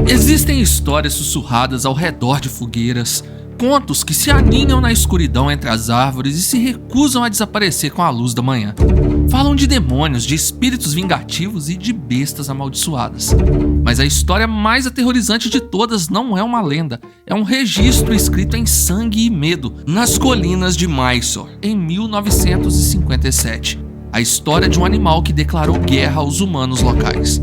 Existem histórias sussurradas ao redor de fogueiras, contos que se aninham na escuridão entre as árvores e se recusam a desaparecer com a luz da manhã. Falam de demônios, de espíritos vingativos e de bestas amaldiçoadas. Mas a história mais aterrorizante de todas não é uma lenda, é um registro escrito em sangue e medo nas colinas de Mysore, em 1957. A história de um animal que declarou guerra aos humanos locais.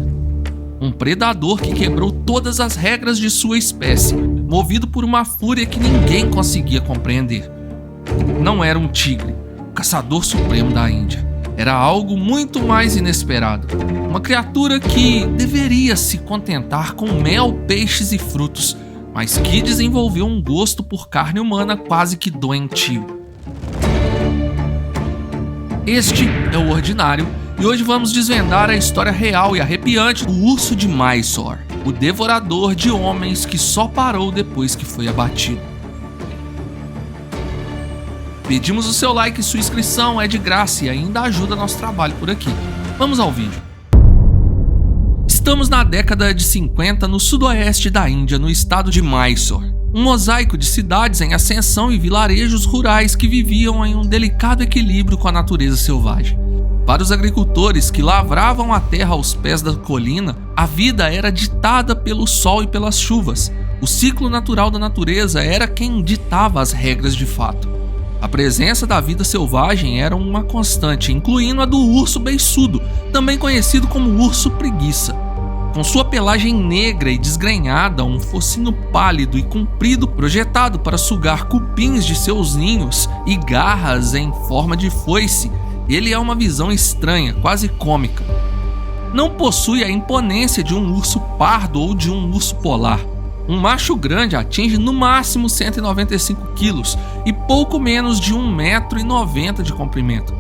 Um predador que quebrou todas as regras de sua espécie, movido por uma fúria que ninguém conseguia compreender. Não era um tigre, o caçador supremo da Índia. Era algo muito mais inesperado. Uma criatura que deveria se contentar com mel, peixes e frutos, mas que desenvolveu um gosto por carne humana quase que doentio. Este é o Ordinário, e hoje vamos desvendar a história real e arrepiante do urso de Mysore, o devorador de homens que só parou depois que foi abatido. Pedimos o seu like e sua inscrição, é de graça e ainda ajuda nosso trabalho por aqui. Vamos ao vídeo. Estamos na década de 50 no sudoeste da Índia, no estado de Mysore. Um mosaico de cidades em ascensão e vilarejos rurais que viviam em um delicado equilíbrio com a natureza selvagem. Para os agricultores que lavravam a terra aos pés da colina, a vida era ditada pelo sol e pelas chuvas. O ciclo natural da natureza era quem ditava as regras de fato. A presença da vida selvagem era uma constante, incluindo a do urso beiçudo, também conhecido como urso preguiça. Com sua pelagem negra e desgrenhada, um focinho pálido e comprido projetado para sugar cupins de seus ninhos e garras em forma de foice, ele é uma visão estranha, quase cômica. Não possui a imponência de um urso pardo ou de um urso polar. Um macho grande atinge no máximo 195 quilos e pouco menos de 1,90 m de comprimento.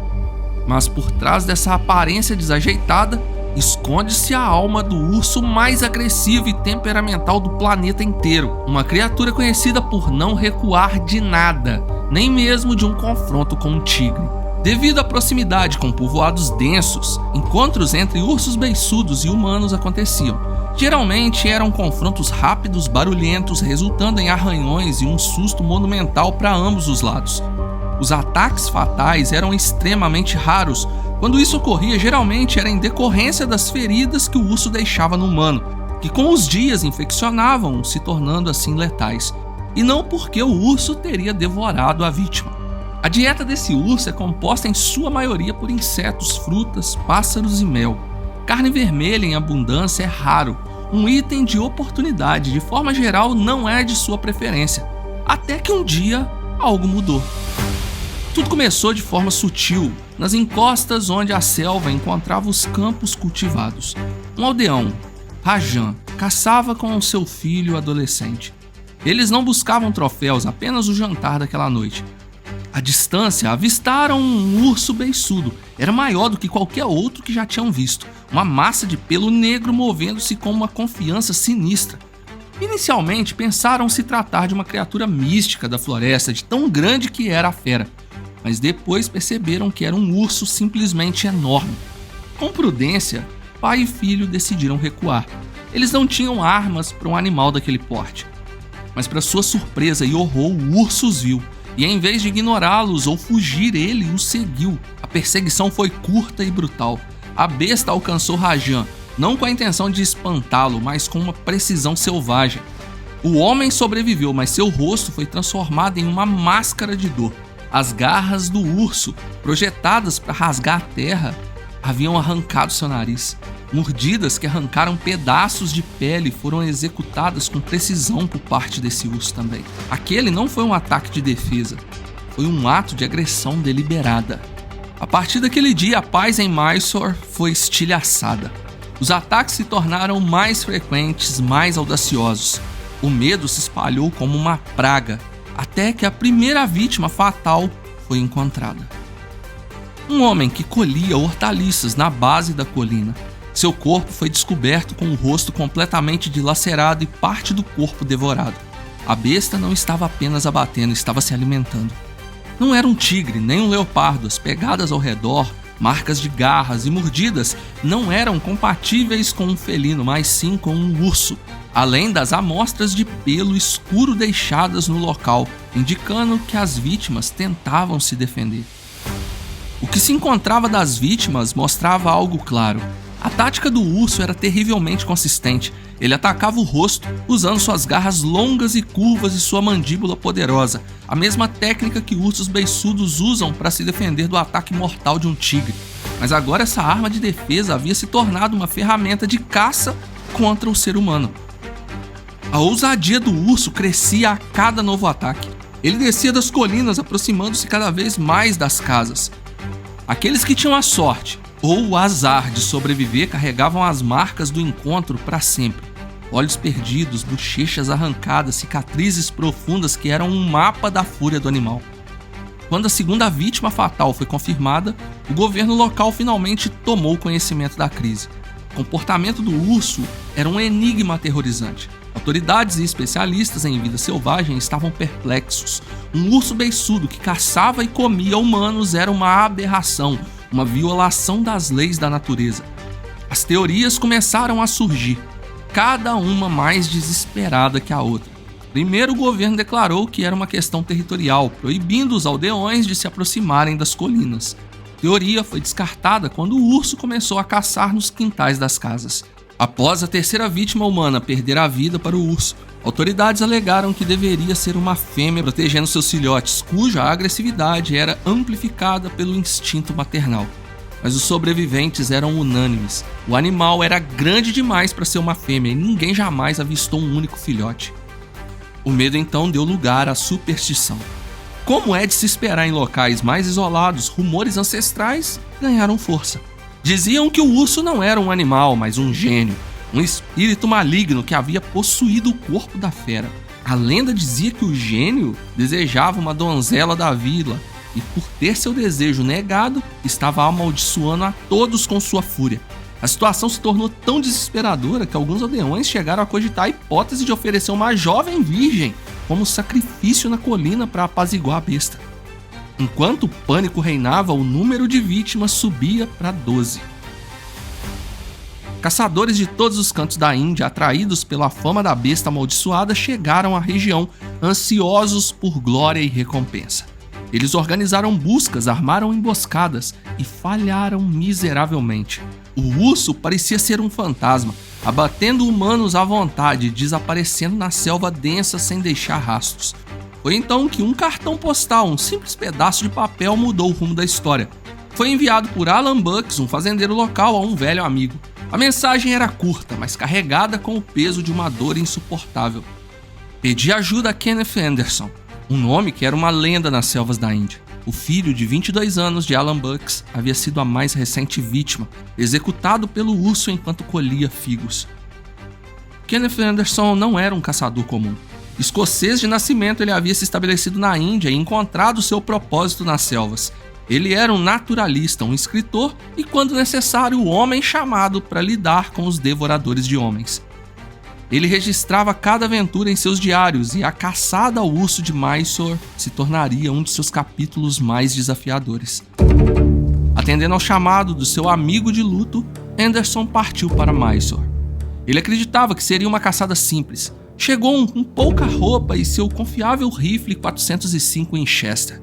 Mas por trás dessa aparência desajeitada, esconde-se a alma do urso mais agressivo e temperamental do planeta inteiro. Uma criatura conhecida por não recuar de nada, nem mesmo de um confronto com um tigre. Devido à proximidade com povoados densos, encontros entre ursos beiçudos e humanos aconteciam. Geralmente eram confrontos rápidos, barulhentos, resultando em arranhões e um susto monumental para ambos os lados. Os ataques fatais eram extremamente raros. Quando isso ocorria, geralmente era em decorrência das feridas que o urso deixava no humano, que com os dias infeccionavam, se tornando assim letais. E não porque o urso teria devorado a vítima. A dieta desse urso é composta em sua maioria por insetos, frutas, pássaros e mel. Carne vermelha em abundância é raro, um item de oportunidade, de forma geral não é de sua preferência. Até que um dia, algo mudou. Tudo começou de forma sutil, nas encostas onde a selva encontrava os campos cultivados. Um aldeão, Rajan, caçava com seu filho adolescente. Eles não buscavam troféus, apenas o jantar daquela noite. À distância, avistaram um urso beiçudo. Era maior do que qualquer outro que já tinham visto. Uma massa de pelo negro movendo-se com uma confiança sinistra. Inicialmente, pensaram se tratar de uma criatura mística da floresta, de tão grande que era a fera. Mas depois perceberam que era um urso simplesmente enorme. Com prudência, pai e filho decidiram recuar. Eles não tinham armas para um animal daquele porte. Mas para sua surpresa e horror, o urso os viu. E em vez de ignorá-los ou fugir, ele os seguiu. A perseguição foi curta e brutal. A besta alcançou Rajan, não com a intenção de espantá-lo, mas com uma precisão selvagem. O homem sobreviveu, mas seu rosto foi transformado em uma máscara de dor. As garras do urso, projetadas para rasgar a terra, haviam arrancado seu nariz. Mordidas que arrancaram pedaços de pele foram executadas com precisão por parte desse urso também. Aquele não foi um ataque de defesa, foi um ato de agressão deliberada. A partir daquele dia, a paz em Mysore foi estilhaçada. Os ataques se tornaram mais frequentes, mais audaciosos. O medo se espalhou como uma praga, até que a primeira vítima fatal foi encontrada. Um homem que colhia hortaliças na base da colina. Seu corpo foi descoberto com o rosto completamente dilacerado e parte do corpo devorado. A besta não estava apenas abatendo, estava se alimentando. Não era um tigre, nem um leopardo. As pegadas ao redor, marcas de garras e mordidas não eram compatíveis com um felino, mas sim com um urso. além das amostras de pelo escuro deixadas no local, indicando que as vítimas tentavam se defender. O que se encontrava das vítimas mostrava algo claro. A tática do urso era terrivelmente consistente. Ele atacava o rosto usando suas garras longas e curvas e sua mandíbula poderosa, a mesma técnica que ursos beiçudos usam para se defender do ataque mortal de um tigre. Mas agora essa arma de defesa havia se tornado uma ferramenta de caça contra o ser humano. A ousadia do urso crescia a cada novo ataque. Ele descia das colinas, aproximando-se cada vez mais das casas. Aqueles que tinham a sorte ou o azar de sobreviver carregavam as marcas do encontro para sempre. Olhos perdidos, bochechas arrancadas, cicatrizes profundas que eram um mapa da fúria do animal. Quando a segunda vítima fatal foi confirmada, o governo local finalmente tomou conhecimento da crise. O comportamento do urso era um enigma aterrorizante. Autoridades e especialistas em vida selvagem estavam perplexos. Um urso beiçudo que caçava e comia humanos era uma aberração, uma violação das leis da natureza. As teorias começaram a surgir, cada uma mais desesperada que a outra. Primeiro, o governo declarou que era uma questão territorial, proibindo os aldeões de se aproximarem das colinas. A teoria foi descartada quando o urso começou a caçar nos quintais das casas. Após a terceira vítima humana perder a vida para o urso, autoridades alegaram que deveria ser uma fêmea protegendo seus filhotes, cuja agressividade era amplificada pelo instinto maternal. Mas os sobreviventes eram unânimes. O animal era grande demais para ser uma fêmea e ninguém jamais avistou um único filhote. O medo então deu lugar à superstição. Como é de se esperar em locais mais isolados, rumores ancestrais ganharam força. Diziam que o urso não era um animal, mas um gênio, um espírito maligno que havia possuído o corpo da fera. A lenda dizia que o gênio desejava uma donzela da vila e, por ter seu desejo negado, estava amaldiçoando a todos com sua fúria. A situação se tornou tão desesperadora que alguns aldeões chegaram a cogitar a hipótese de oferecer uma jovem virgem como sacrifício na colina para apaziguar a besta. Enquanto o pânico reinava, o número de vítimas subia para 12. Caçadores de todos os cantos da Índia, atraídos pela fama da besta amaldiçoada, chegaram à região, ansiosos por glória e recompensa. Eles organizaram buscas, armaram emboscadas e falharam miseravelmente. O urso parecia ser um fantasma, abatendo humanos à vontade e desaparecendo na selva densa sem deixar rastros. Foi então que um cartão postal, um simples pedaço de papel, mudou o rumo da história. Foi enviado por Alan Bucks, um fazendeiro local, a um velho amigo. A mensagem era curta, mas carregada com o peso de uma dor insuportável. Pedi ajuda a Kenneth Anderson, um nome que era uma lenda nas selvas da Índia. O filho de 22 anos de Alan Bucks havia sido a mais recente vítima, executado pelo urso enquanto colhia figos. Kenneth Anderson não era um caçador comum. Escocês de nascimento, ele havia se estabelecido na Índia e encontrado seu propósito nas selvas. Ele era um naturalista, um escritor e, quando necessário, o homem chamado para lidar com os devoradores de homens. Ele registrava cada aventura em seus diários e a caçada ao urso de Mysore se tornaria um de seus capítulos mais desafiadores. Atendendo ao chamado do seu amigo de luto, Anderson partiu para Mysore. Ele acreditava que seria uma caçada simples. Chegou com pouca roupa e seu confiável rifle 405 Winchester.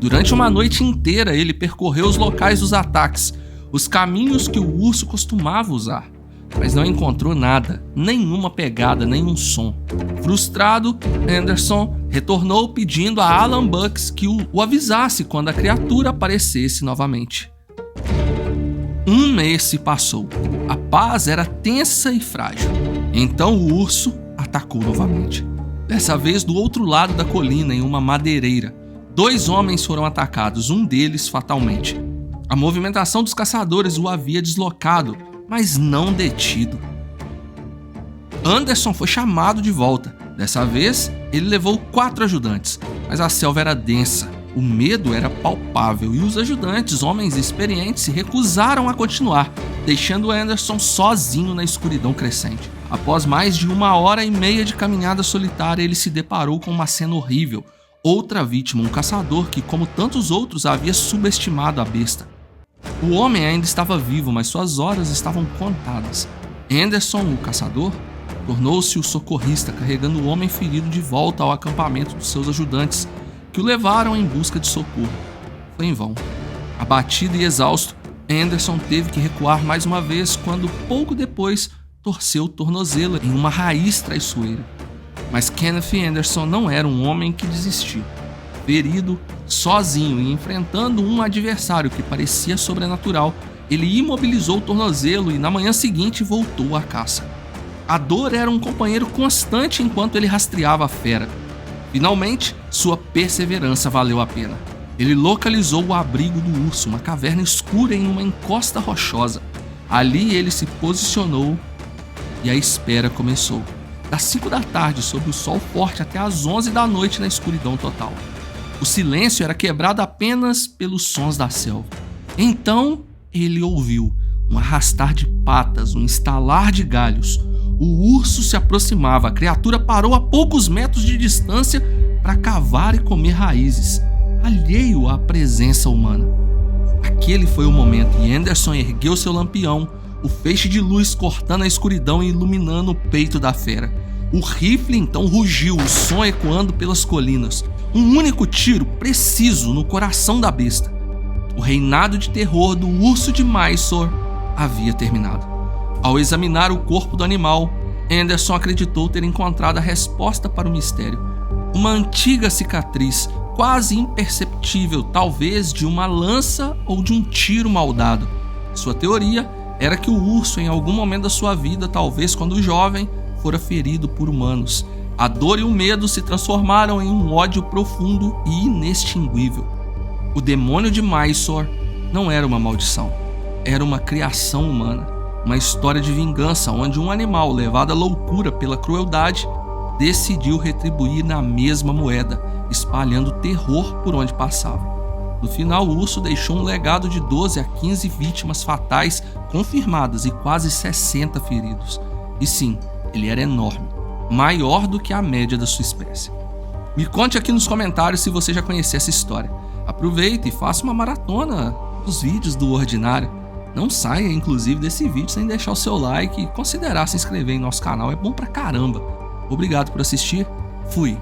Durante uma noite inteira, ele percorreu os locais dos ataques, os caminhos que o urso costumava usar, mas não encontrou nada, nenhuma pegada, nenhum som. Frustrado, Anderson retornou pedindo a Alan Bucks que o avisasse quando a criatura aparecesse novamente. Um mês se passou. A paz era tensa e frágil. Então o urso atacou novamente. Dessa vez do outro lado da colina, em uma madeireira. 2 homens foram atacados, um deles fatalmente. A movimentação dos caçadores o havia deslocado, mas não detido. Anderson foi chamado de volta. Dessa vez, ele levou 4 ajudantes, mas a selva era densa. O medo era palpável e os ajudantes, homens experientes, se recusaram a continuar, deixando Anderson sozinho na escuridão crescente. Após mais de 1h30 de caminhada solitária, ele se deparou com uma cena horrível. Outra vítima, um caçador que, como tantos outros, havia subestimado a besta. O homem ainda estava vivo, mas suas horas estavam contadas. Anderson, o caçador, Tornou-se o socorrista carregando o homem ferido de volta ao acampamento dos seus ajudantes, que o levaram em busca de socorro. Foi em vão. Abatido e exausto, Anderson teve que recuar mais uma vez quando, pouco depois, torceu o tornozelo em uma raiz traiçoeira. Mas Kenneth Anderson não era um homem que desistiu. Ferido, sozinho e enfrentando um adversário que parecia sobrenatural, ele imobilizou o tornozelo e na manhã seguinte voltou à caça. A dor era um companheiro constante enquanto ele rastreava a fera. Finalmente, sua perseverança valeu a pena. Ele localizou o abrigo do urso, uma caverna escura em uma encosta rochosa. Ali ele se posicionou e a espera começou. Das 5 da tarde, sob o sol forte, até as 11 da noite na escuridão total. O silêncio era quebrado apenas pelos sons da selva. Então ele ouviu um arrastar de patas, um estalar de galhos. O urso se aproximava, a criatura parou a poucos metros de distância para cavar e comer raízes, alheio à presença humana. Aquele foi o momento e Anderson ergueu seu lampião, o feixe de luz cortando a escuridão e iluminando o peito da fera. O rifle então rugiu, o som ecoando pelas colinas. Um único tiro preciso no coração da besta. O reinado de terror do urso de Mysore havia terminado. Ao examinar o corpo do animal, Anderson acreditou ter encontrado a resposta para o mistério. Uma antiga cicatriz, quase imperceptível, talvez de uma lança ou de um tiro mal dado. Sua teoria era que o urso, em algum momento da sua vida, talvez quando jovem, fora ferido por humanos. A dor e o medo se transformaram em um ódio profundo e inextinguível. O demônio de Mysore não era uma maldição, era uma criação humana, uma história de vingança onde um animal levado à loucura pela crueldade decidiu retribuir na mesma moeda, espalhando terror por onde passava. No final, o urso deixou um legado de 12 a 15 vítimas fatais confirmadas e quase 60 feridos. E sim, ele era enorme, maior do que a média da sua espécie. Me conte aqui nos comentários se você já conhecia essa história. Aproveite e faça uma maratona dos vídeos do Ordinário. Não saia, inclusive, desse vídeo sem deixar o seu like e considerar se inscrever em nosso canal. É bom pra caramba. Obrigado por assistir. Fui.